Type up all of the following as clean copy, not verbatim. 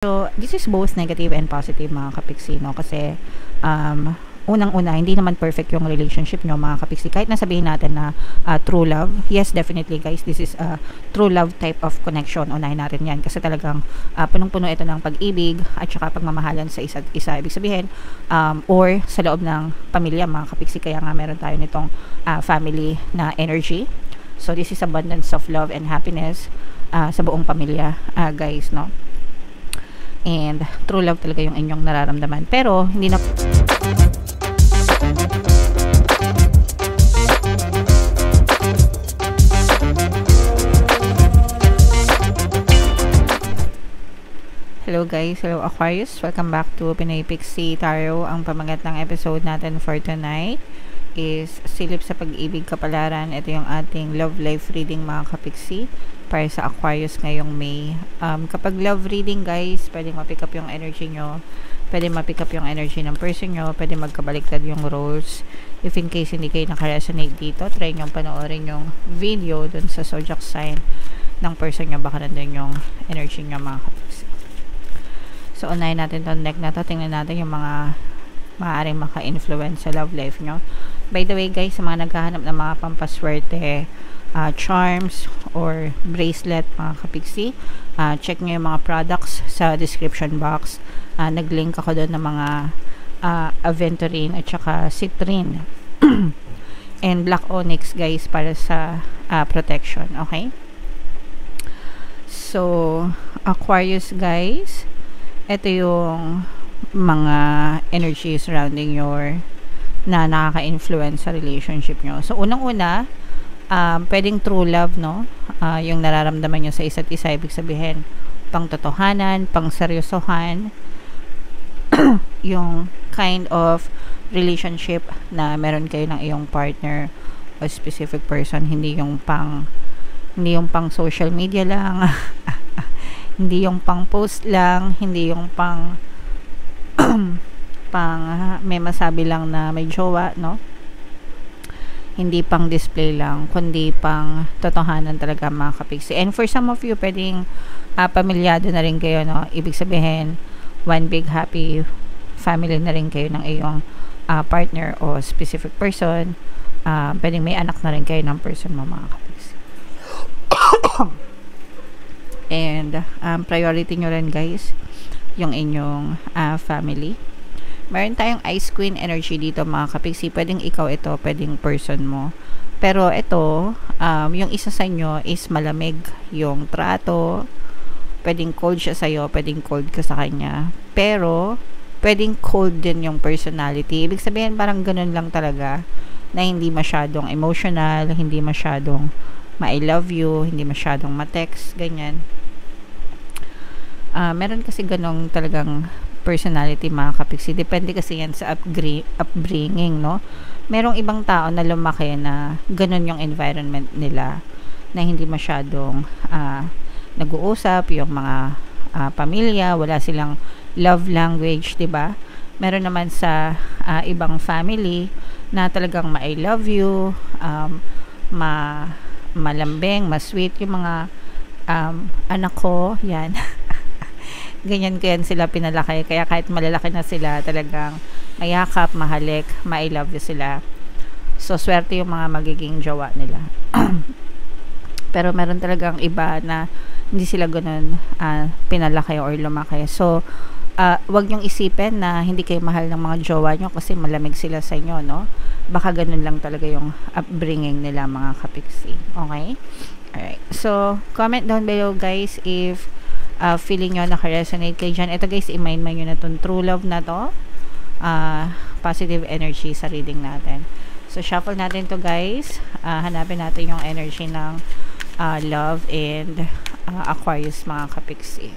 So, this is both negative and positive mga kapiksi, no? Kasi, unang-una, hindi naman perfect yung relationship nyo mga kapiksi. Kahit nasabihin natin na true love, yes, definitely guys, this is a true love type of connection. Unahin natin yan. Kasi talagang punong-puno ito ng pag-ibig at saka pagmamahalan sa isa't isa. Ibig sabihin, or sa loob ng pamilya mga kapiksi. Kaya nga meron tayo nitong family na energy. So, this is abundance of love and happiness sa buong pamilya, guys, no? And true love talaga yung inyong nararamdaman, pero hindi na Hello guys, hello Aquarius, welcome back to Pinoy Pixie Tarot. Ang pamagat ng episode natin for tonight is Silip sa Pag-ibig Kapalaran. Ito yung ating love life reading mga kapiksi para sa Aquarius ngayong May. Kapag love reading guys, pwedeng ma-pick up yung energy nyo, pwedeng ma-pick up yung energy ng person nyo, pwedeng magkabaliktad yung roles. If in case hindi kayo nakaresonate dito, try nyo panoorin yung video dun sa zodiac sign ng person nyo, baka nandun yung energy nyo mga kapiksi. So unahin natin tong deck na to, tingnan natin yung mga maaaring maka-influence sa love life nyo. By the way guys, sa mga naghahanap ng mga pampaswerte, charms or bracelet mga kapiksi, check nyo yung mga products sa description box. Nag-link ako doon ng mga aventurine at saka citrine and black onyx guys para sa protection. Okay, so Aquarius guys, ito yung mga energy surrounding your na nakaka-influence sa relationship nyo. So unang-una, pwedeng true love, no? Yung nararamdaman nyo sa isa't isa, ibig sabihin pang totohanan, pang seryosohan, yung kind of relationship na meron kayo ng iyong partner o specific person, hindi yung pang social media lang hindi yung pang post lang, hindi yung pang may masabi lang na may jowa, no? Hindi pang display lang, kundi pang totohanan talaga mga kapiksi. And for some of you, pwedeng pamilyado na rin kayo, no? Ibig sabihin, one big happy family na rin kayo ng iyong partner o specific person. Pwedeng may anak na rin kayo ng person mo mga kapiksi. And priority nyo rin guys yung inyong family. Meron tayong Ice Queen energy dito mga kapiksi. Pwedeng ikaw ito, pwedeng person mo. Pero ito, yung isa sa inyo is malamig yung trato. Pwedeng cold siya sa'yo, pwedeng cold ka sa kanya. Pero, pwedeng cold din yung personality. Ibig sabihin, parang ganun lang talaga. Na hindi masyadong emotional, hindi masyadong ma-I love you, hindi masyadong ma-text, ganyan. Meron kasi ganong talagang personality mga kapiksi. Depende kasi yan sa upbringing, no? Merong ibang tao na lumaki na ganun yung environment nila, na hindi masyadong nag-uusap yung mga pamilya, wala silang love language, 'di ba? Meron naman sa ibang family na talagang ma-I love you, malambing, ma-sweet yung mga anak ko, yan. Ganyan ko yan sila pinalaki. Kaya kahit malalaki na sila, talagang mayakap, mahalik, ma-I love you sila. So, swerte yung mga magiging jowa nila. Pero meron talagang iba na hindi sila ganun pinalaki or lumaki. So, wag nyong isipin na hindi kayo mahal ng mga jowa nyo kasi malamig sila sa inyo, no? Baka ganun lang talaga yung upbringing nila mga kapiksi. Okay? Alright. So, comment down below guys if feeling nyo naka-resonate kayo dyan. Ito guys, i-mind nyo na itong true love na to. Positive energy sa reading natin. So, shuffle natin to guys. Hanapin natin yung energy ng love and Aquarius mga kapiksi.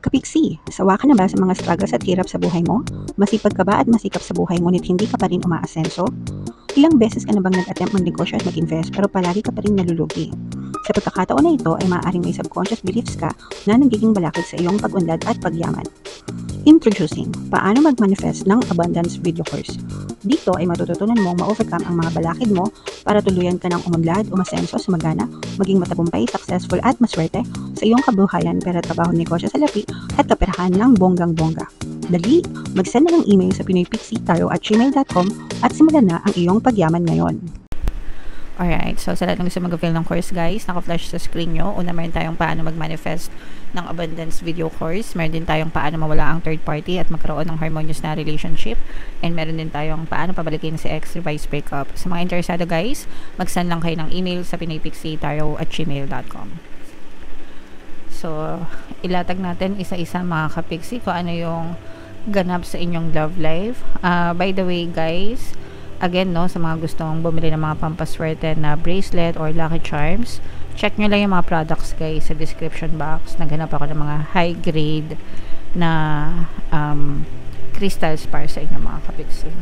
Kapiksi, sawa ka na ba sa mga struggles at hirap sa buhay mo? Masipag ka ba at masikap sa buhay ngunit hindi ka pa rin umaasenso? Ilang beses ka na bang nag-attempt magnegosyo at mag-invest pero palagi ka pa rin nalulugi? Sa pagkakataon na ito ay maaaring may subconscious beliefs ka na nagiging balakid sa iyong pag-unlad at pagyaman. Introducing, paano mag-manifest ng abundance video course. Dito ay matututunan mong ma-overcome ang mga balakid mo para tuluyan ka ng umunlad, umasenso, sumagana, maging matagumpay, successful at maswerte sa iyong kabuhayan, pera, trabaho, negosyo sa lapi at kaperahan ng bonggang-bongga. Dali, mag-send na ng email sa pinoypixietaro@gmail.com at simulan na ang iyong pagyaman ngayon. Alright, so sa lahat ng gusto mag-avail ng course guys, naka-flash sa screen nyo. Una, meron tayong paano mag-manifest ng abundance video course. Meron din tayong paano mawala ang third party at magkaroon ng harmonious na relationship. And meron din tayong paano pabalikin si ex, revise breakup. Sa mga interesado guys, mag-send lang kayo ng email sa pinoypixietaro@gmail.com. So, ilatag natin isa-isa mga kapixie kung ano yung ganap sa inyong love life. By the way guys, again, no, sa mga gustong bumili ng mga pampaswerte na bracelet or lucky charms, check nyo lang yung mga products guys sa description box. Naghanap ako ng mga high grade na crystals para sa inyo mga kapixie.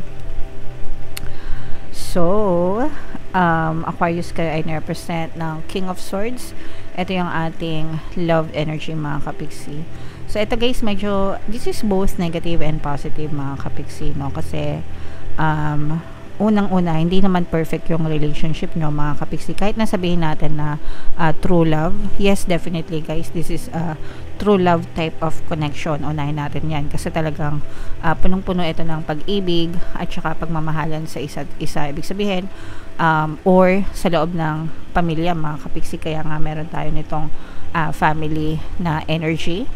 So, Aquarius kayo ay na-represent ng King of Swords. Ito yung ating love energy mga kapixie. So, ito guys, medyo, this is both negative and positive mga kapixie, no? Kasi, unang-una, hindi naman perfect yung relationship nyo mga kapixie. Kahit nasabihin natin na true love, yes, definitely guys, this is a true love type of connection. Unahin natin yan kasi talagang punong-puno ito ng pag-ibig at saka pagmamahalan sa isa't isa. Ibig sabihin, or sa loob ng pamilya mga kapixie, kaya nga meron tayo nitong family na energy.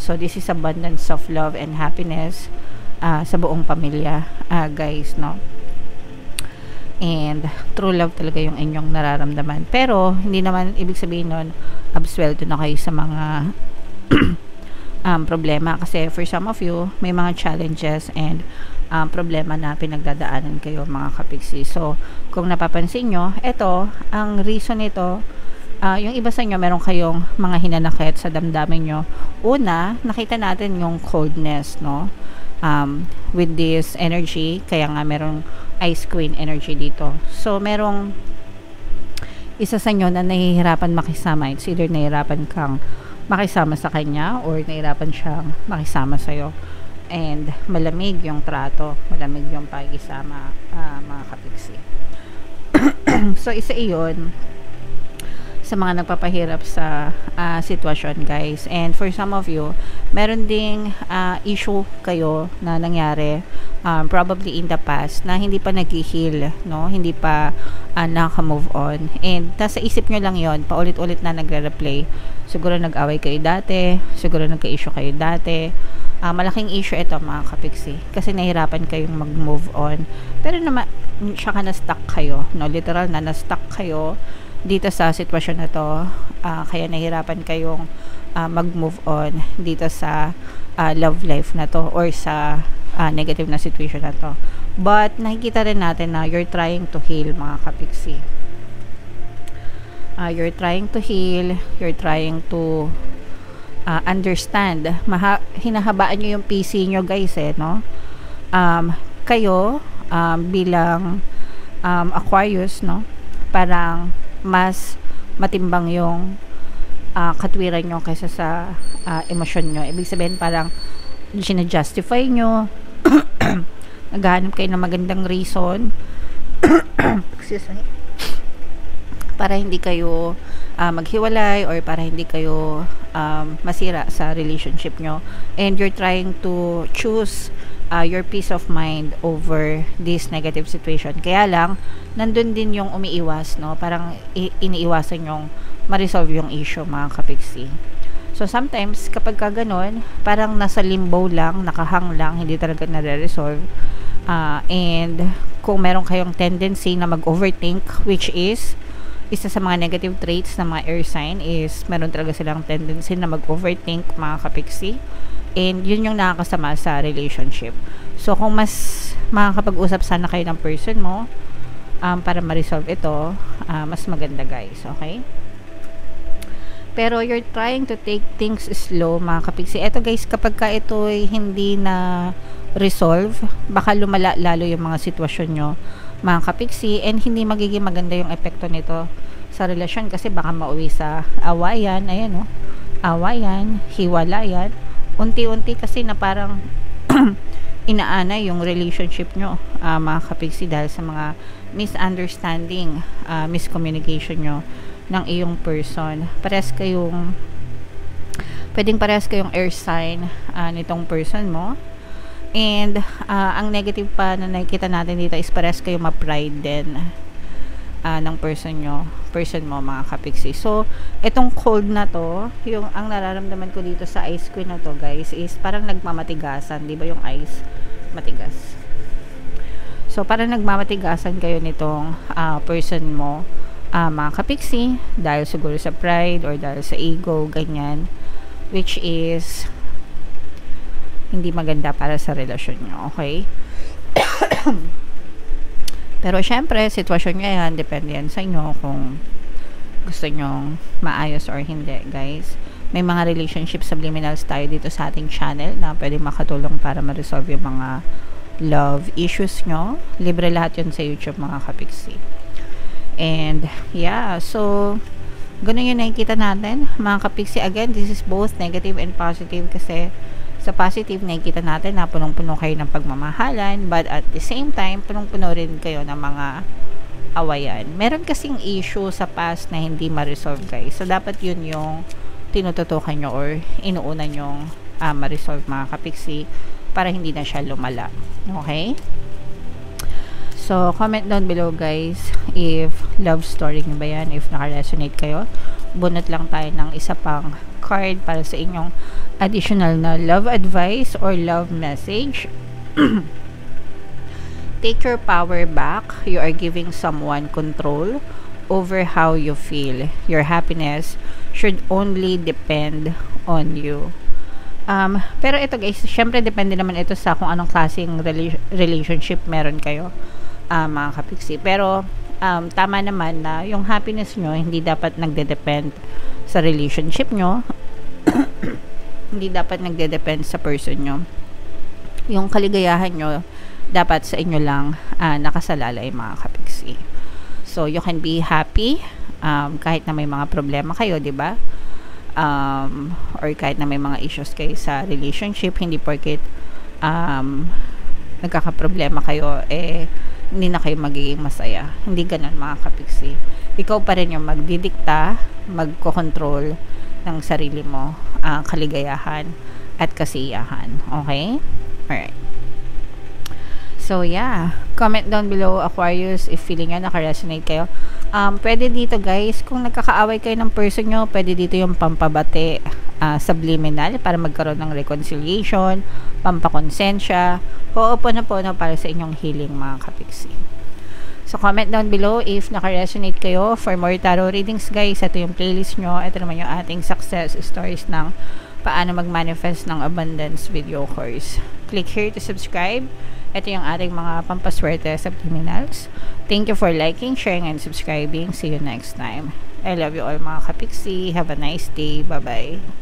So this is abundance of love and happiness sa buong pamilya guys, no? And true love talaga yung inyong nararamdaman. Pero, hindi naman ibig sabihin nun, absuelto na kayo sa mga problema. Kasi for some of you, may mga challenges and problema na pinagdadaanan kayo mga kapixie. So, kung napapansin nyo, ito, ang reason nito, yung iba sa inyo, meron kayong mga hinanakit sa damdamin nyo. Una, nakita natin yung coldness, no? With this energy, kaya nga merong Ice Queen energy dito. So, merong isa sa inyo na nahihirapan makisama. It's either nahihirapan kang makisama sa kanya or nahihirapan siyang makisama sa'yo. And malamig yung trato, malamig yung pakikisama mga kapixie. So, isa iyon sa mga nagpapahirap sa sitwasyon guys. And for some of you, meron ding issue kayo na nangyari probably in the past na hindi pa nag-heal, no? Hindi pa naka-move on. And nasa isip nyo lang yon, paulit-ulit na nagre-replay. Siguro nag-away kayo dati, siguro nagka-issue kayo dati. Malaking issue ito mga kapixie kasi nahirapan kayong mag-move on. Pero naman, siya ka na-stuck kayo, no? Literal na na-stuck kayo dito sa sitwasyon na to, kaya nahirapan kayong mag-move on dito sa love life na to or sa negative na situation na to. But nakikita rin natin na you're trying to heal mga kapixie. You're trying to heal, you're trying to understand. Hinahabaan nyo yung PC nyo guys no? Kayo bilang Aquarius, no? Parang mas matimbang yung katwiran nyo kaysa sa emosyon nyo. Ibig sabihin parang sinajustify nyo naghahanap kayo ng magandang reason excuse me, para hindi kayo maghiwalay or para hindi kayo masira sa relationship nyo, and you're trying to choose your peace of mind over this negative situation. Kaya lang, nandun din yung umiiwas, no? Parang iniiwasan yung ma-resolve yung issue, mga kapixie. So, sometimes, kapag ka ganun, parang nasa limbo lang, nakahang lang, hindi talaga nare-resolve. And, kung meron kayong tendency na mag-overthink, which is, isa sa mga negative traits ng mga air sign is, meron talaga silang tendency na mag-overthink, mga kapixie. And yun yung nakakasama sa relationship. So, kung mas makakapag-usap sana kayo ng person mo para ma-resolve ito, mas maganda guys, okay? Pero you're trying to take things slow mga kapixie. Ito guys, kapag ka ito'y hindi na resolve, baka lumala lalo yung mga sitwasyon nyo mga kapixie, and hindi magiging maganda yung epekto nito sa relasyon kasi baka mauwi sa awayan, ayan o, awayan, hiwalayan, unti-unti kasi na parang inaana yung relationship nyo, mga kapiksi, dahil sa mga misunderstanding, miscommunication nyo ng iyong person. Pwedeng parehas kayong air sign nitong person mo. And ang negative pa na nakikita natin dito is parehas kayong ma-pride din ng person mo, mga kapiksi. So, itong cold na to, yung ang nararamdaman ko dito sa ice queen na to, guys, is parang nagmamatigasan. Di ba yung ice matigas? So, parang nagmamatigasan kayo nitong person mo, mga kapiksi, dahil siguro sa pride or dahil sa ego, ganyan, which is hindi maganda para sa relasyon nyo, okay? Pero syempre, sitwasyon nyo yan, depende yan sa inyo kung gusto nyong maayos or hindi, guys. May mga relationship subliminals tayo dito sa ating channel na pwede makatulong para ma-resolve yung mga love issues nyo. Libre lahat yun sa YouTube, mga kapiksi. And yeah, so ganun yung nakikita natin, mga kapiksi. Again, this is both negative and positive, kasi sa positive nakikita natin na punong-puno kayo ng pagmamahalan, but at the same time punong-puno rin kayo ng mga awayan. Meron kasing issue sa past na hindi ma-resolve, guys. So dapat yun yung tinututukan nyo or inuuna nyong ma-resolve, mga kapiksi, para hindi na siya lumala. Okay? So, comment down below, guys, if love story nyo ba yan, if naka-resonate kayo. Bunot lang tayo ng isa pang card para sa inyong additional na love advice or love message. Take your power back. You are giving someone control over how you feel. Your happiness should only depend on you. Pero ito, guys, syempre depende naman ito sa kung anong klaseng relationship meron kayo, mga kapiksi. Pero tama naman na yung happiness nyo hindi dapat nagde-depend sa relationship nyo. Hindi dapat nagde-depend sa person nyo. Yung kaligayahan nyo dapat sa inyo lang nakasalalay, mga kapiksi. So you can be happy kahit na may mga problema kayo, di ba? Or kahit na may mga issues kayo sa relationship, hindi porket nagkakaproblema kayo, hindi na kayo magiging masaya. Hindi ganun, mga kapiksi. Ikaw pa rin yung magdidikta, magkokontrol ng sarili mo, kaligayahan at kasiyahan. Okay? Alright. So, yeah. Comment down below, Aquarius, if feeling nyo naka-resonate kayo. Pwede dito, guys, kung nagkakaaway kayo ng person nyo, pwede dito yung pampabate, subliminal, para magkaroon ng reconciliation, pampakonsensya, po-po-na para sa inyong healing, mga kapiksi. So, comment down below if naka-resonate kayo. For more tarot readings, guys, ito yung playlist nyo. Ito naman yung ating success stories ng paano mag-manifest ng abundance video course. Click here to subscribe. Ito yung ating mga pampaswerte subliminals. Thank you for liking, sharing, and subscribing. See you next time. I love you all, mga kapiksi. Have a nice day. Bye-bye.